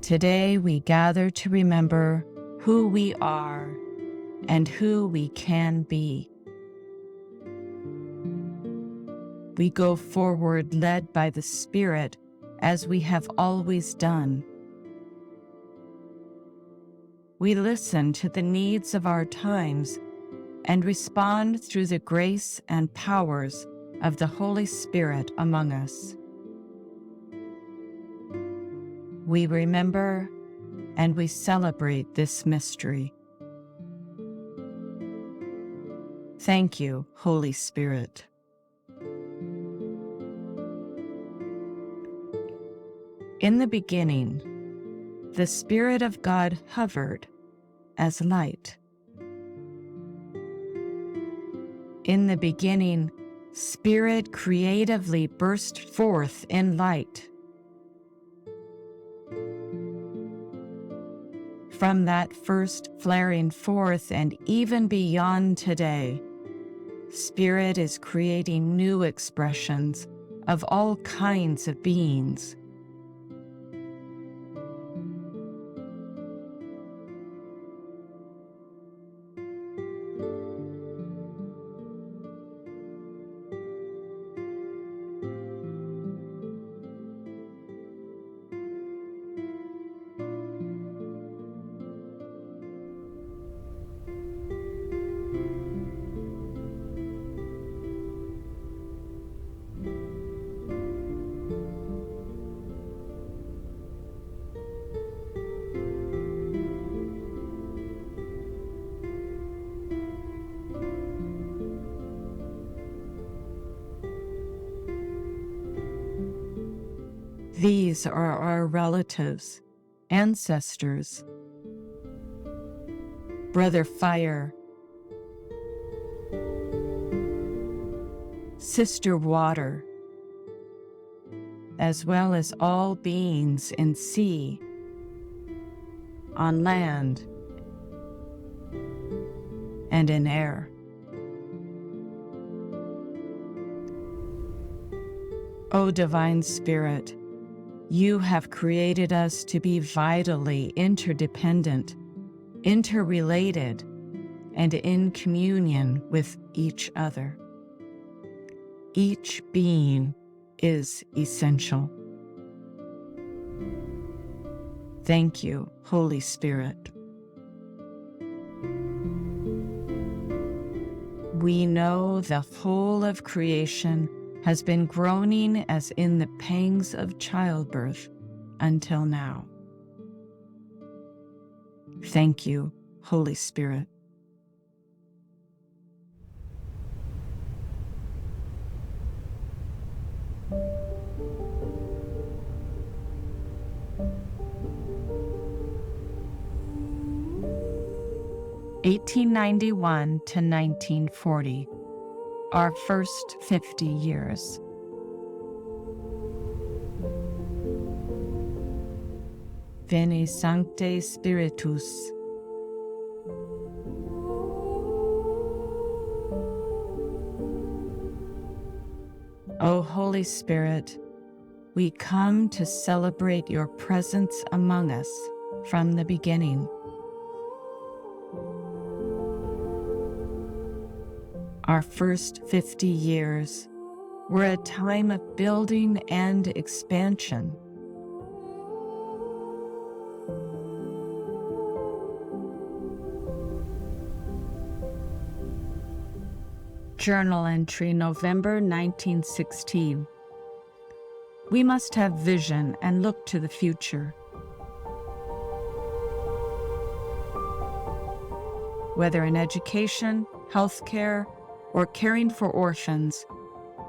Today we gather to remember who we are and who we can be. We go forward led by the Spirit as we have always done. We listen to the needs of our times and respond through the grace and powers of the Holy Spirit among us. We remember and we celebrate this mystery. Thank you, Holy Spirit. In the beginning, the Spirit of God hovered as light. In the beginning, Spirit creatively burst forth in light. From that first flaring forth and even beyond today, Spirit is creating new expressions of all kinds of beings. These are our relatives, ancestors, Brother Fire, Sister Water, as well as all beings in sea, on land, and in air. O Divine Spirit, you have created us to be vitally interdependent, interrelated, and in communion with each other. Each being is essential. Thank you, Holy Spirit. We know the whole of creation has been groaning as in the pangs of childbirth until now. Thank you, Holy Spirit. (1891 to 1940), our first 50 years. Veni Sancte Spiritus. O Holy Spirit, we come to celebrate your presence among us from the beginning. Our first 50 years were a time of building and expansion. Journal entry, November 1916. We must have vision and look to the future. Whether in education, healthcare, or caring for orphans,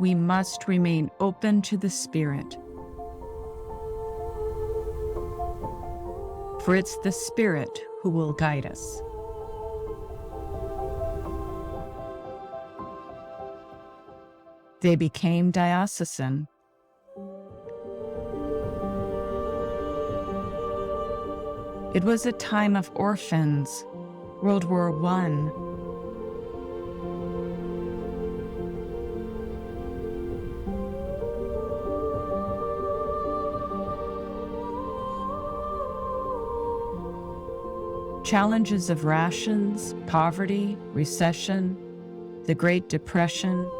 we must remain open to the Spirit. For it's the Spirit who will guide us. They became diocesan. It was a time of orphans, World War I. Challenges of rations, poverty, recession, the Great Depression.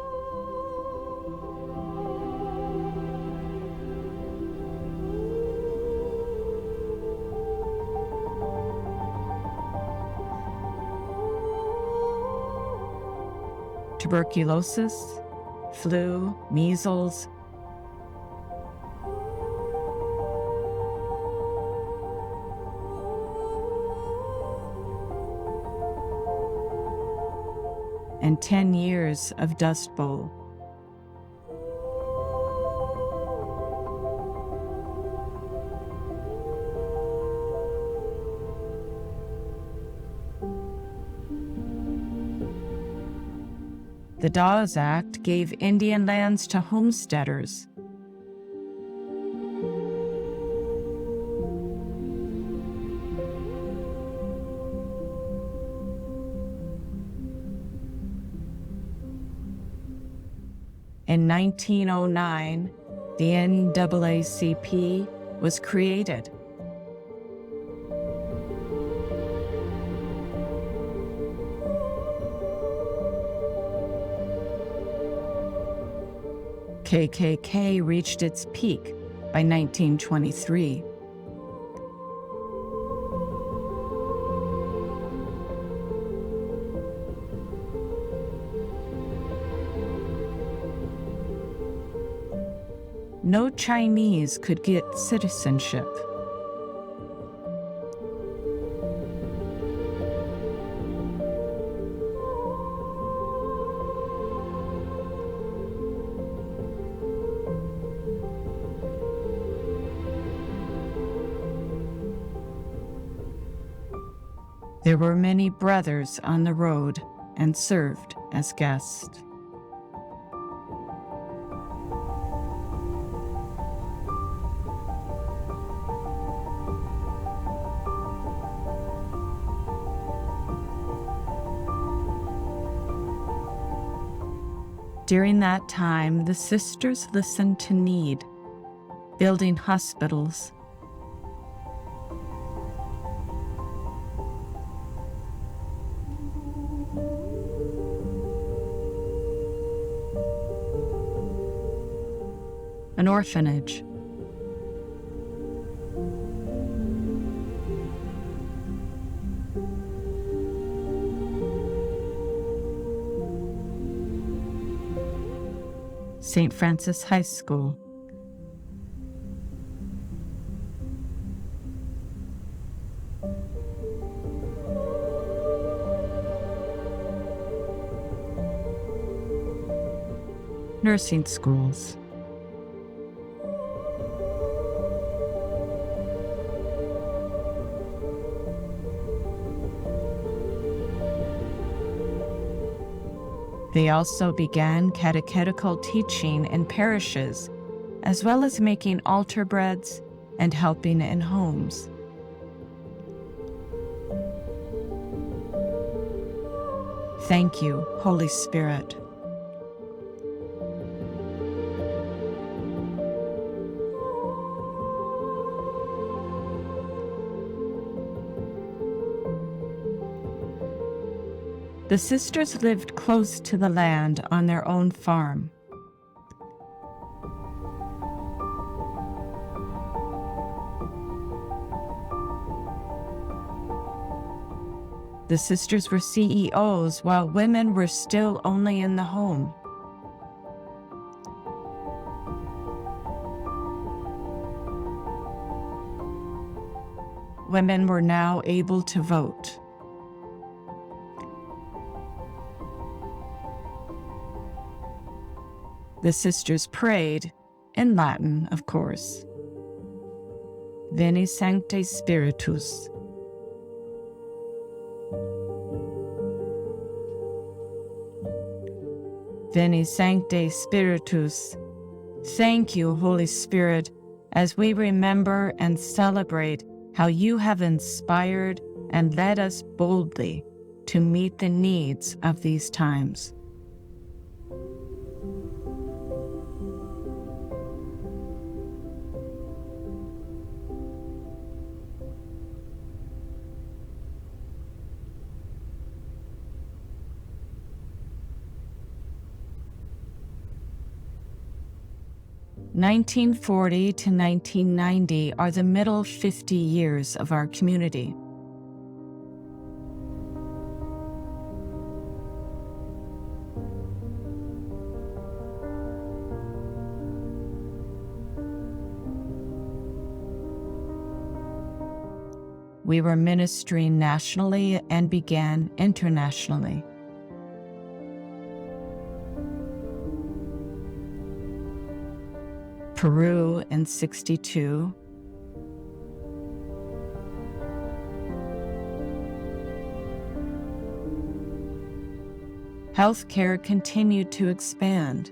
Tuberculosis, flu, measles. And 10 years of Dust Bowl. The Dawes Act gave Indian lands to homesteaders. In 1909, the NAACP was created. KKK reached its peak by 1923. No Chinese could get citizenship. There were many brothers on the road and served as guests. During that time, the sisters listened to need, building hospitals, an orphanage, St. Francis High School, nursing schools, they also began catechetical teaching in parishes, as well as making altar breads and helping in homes. Thank you, Holy Spirit. The sisters lived close to the land on their own farm. The sisters were CEOs while women were still only in the home. Women were now able to vote. The sisters prayed, in Latin, of course. Veni Sancte Spiritus. Veni Sancte Spiritus. Thank you, Holy Spirit, as we remember and celebrate how you have inspired and led us boldly to meet the needs of these times. 1940 to 1990 are the middle 50 years of our community. We were ministering nationally and began internationally. Peru in 62, healthcare continued to expand.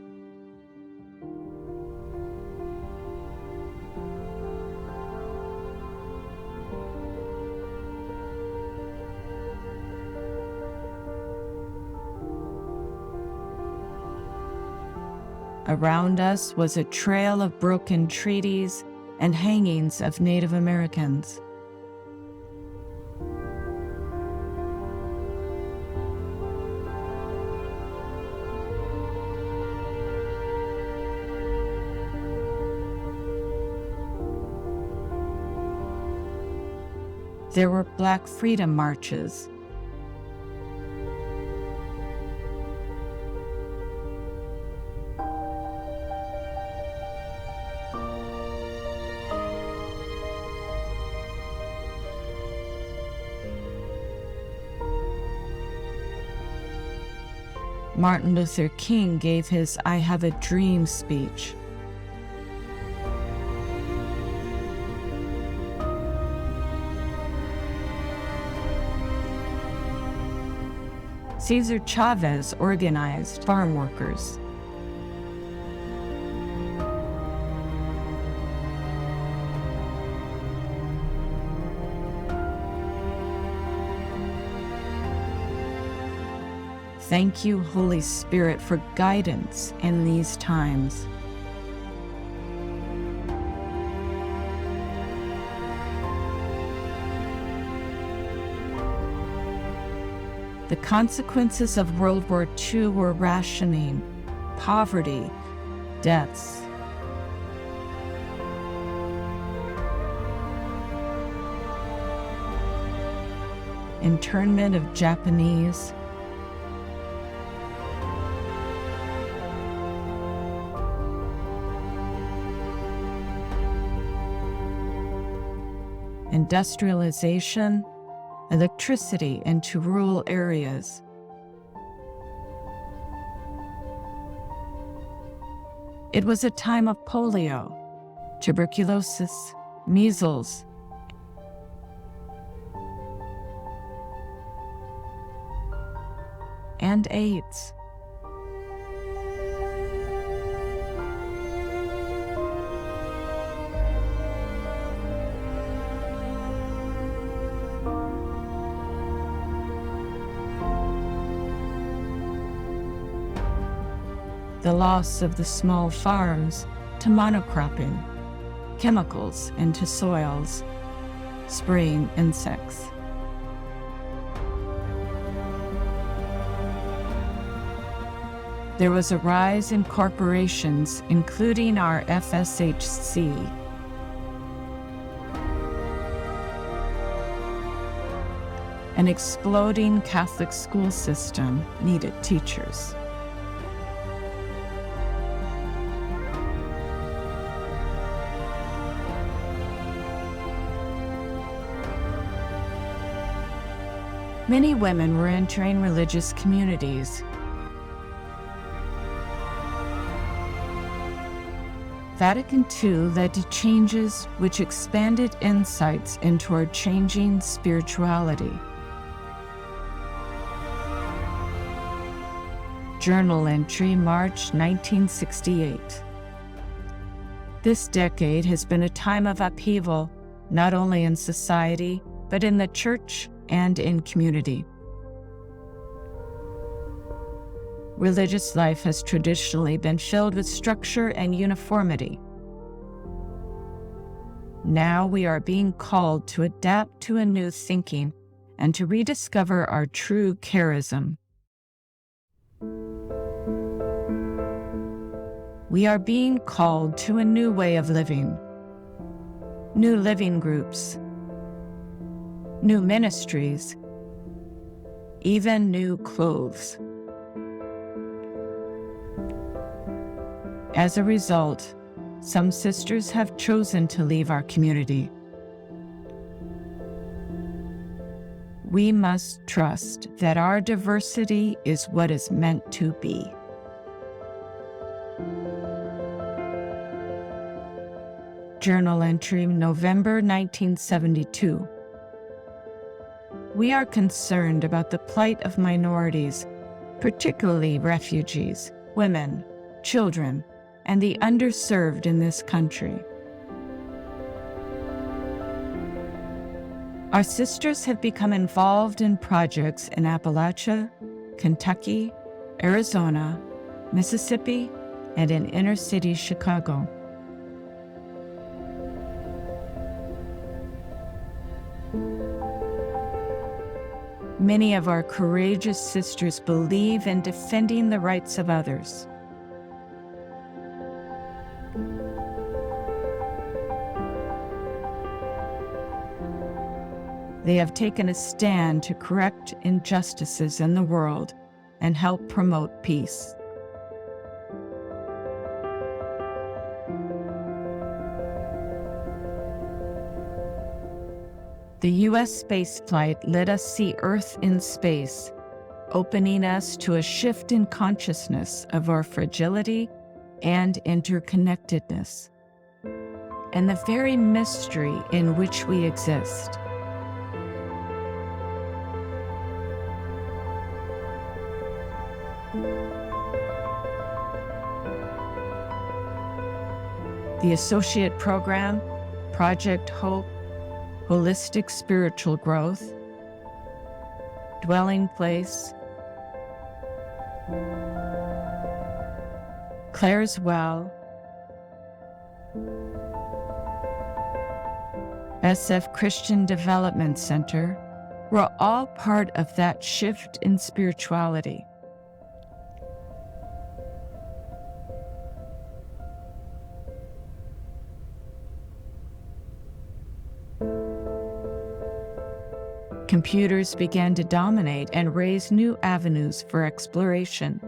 Around us was a trail of broken treaties and hangings of Native Americans. There were Black freedom marches. Martin Luther King gave his "I Have a Dream" speech. Cesar Chavez organized farm workers. Thank you, Holy Spirit, for guidance in these times. The consequences of World War II were rationing, poverty, deaths. Internment of Japanese, industrialization, electricity into rural areas. It was a time of polio, tuberculosis, measles, and AIDS. The loss of the small farms to monocropping, chemicals into soils, spraying insects. There was a rise in corporations, including our FSHC. An exploding Catholic school system needed teachers. Many women were entering religious communities. Vatican II led to changes which expanded insights into our changing spirituality. Journal entry, March 1968. This decade has been a time of upheaval, not only in society, but in the church and in community. Religious life has traditionally been filled with structure and uniformity. Now we are being called to adapt to a new thinking and to rediscover our true charism. we are being called to a new way of living, new living groups, new ministries, even new clothes. As a result, some sisters have chosen to leave our community. We must trust that our diversity is what is meant to be. Journal entry, November 1972. We are concerned about the plight of minorities, particularly refugees, women, children, and the underserved in this country. Our sisters have become involved in projects in Appalachia, Kentucky, Arizona, Mississippi, and in inner-city Chicago. Many of our courageous sisters believe in defending the rights of others. They have taken a stand to correct injustices in the world and help promote peace. The U.S. spaceflight let us see Earth in space, opening us to a shift in consciousness of our fragility and interconnectedness, and the very mystery in which we exist. The associate program, Project Hope, Holistic Spiritual Growth, Dwelling Place, Claire's Well, SF Christian Development Center were all part of that shift in spirituality. Computers began to dominate and raise new avenues for exploration.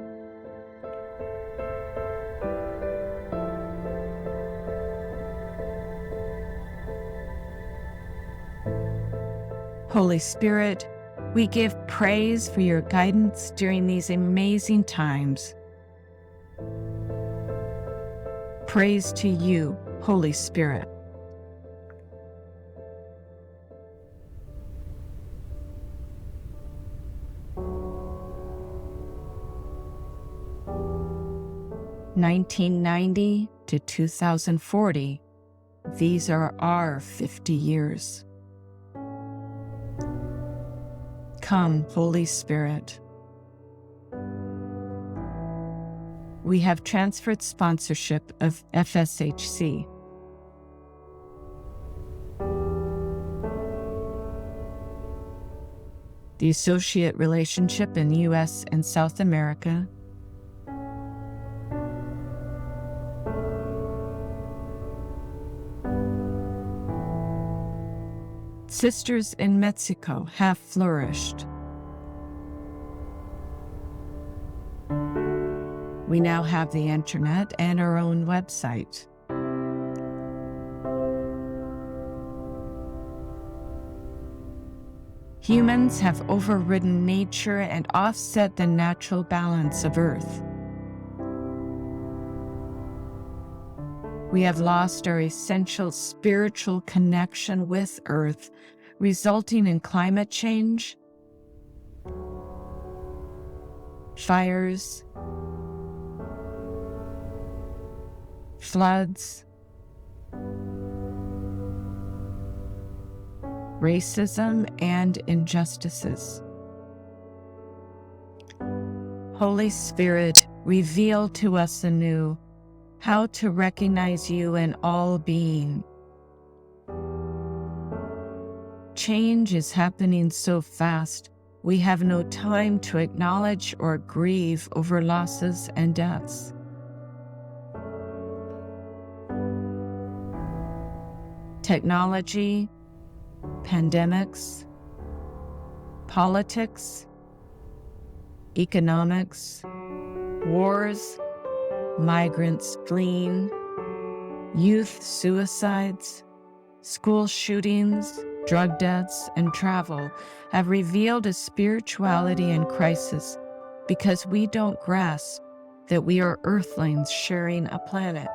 Holy Spirit, we give praise for your guidance during these amazing times. Praise to you, Holy Spirit. (1990 to 2040), these are our 50 years. Come, Holy Spirit. We have transferred sponsorship of FSHC. The associate relationship in U.S. and South America, sisters in Mexico have flourished. We now have the internet and our own website. Humans have overridden nature and offset the natural balance of Earth. We have lost our essential spiritual connection with Earth, resulting in climate change, fires, floods, racism, and injustices. Holy Spirit, reveal to us anew how to recognize you in all being. Change is happening so fast, we have no time to acknowledge or grieve over losses and deaths. technology, pandemics, politics, economics, wars, migrants fleeing, youth suicides, school shootings, drug deaths, and travel have revealed a spirituality in crisis because we don't grasp that we are earthlings sharing a planet.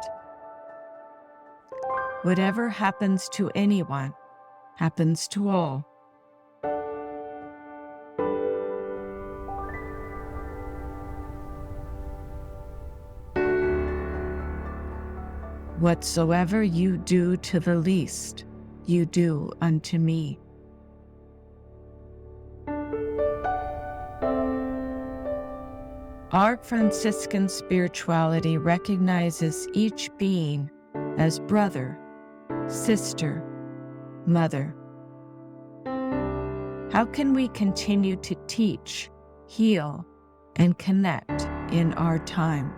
Whatever happens to anyone happens to all. Whatsoever you do to the least, you do unto me. Our Franciscan spirituality recognizes each being as brother, sister, mother. How can we continue to teach, heal, and connect in our time?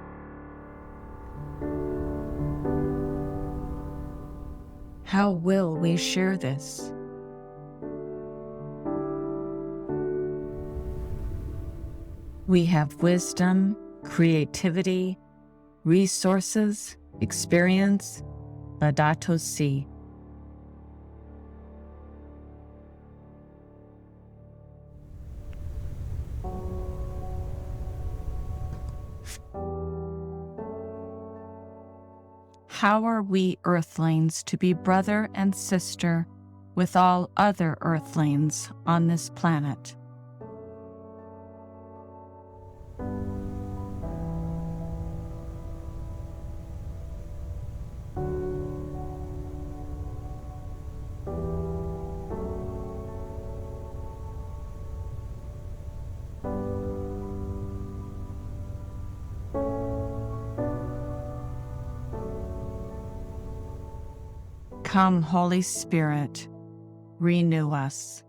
How will we share this? We have wisdom, creativity, resources, experience, Laudato Si. How are we earthlings to be brother and sister with all other earthlings on this planet? Come, Holy Spirit, renew us.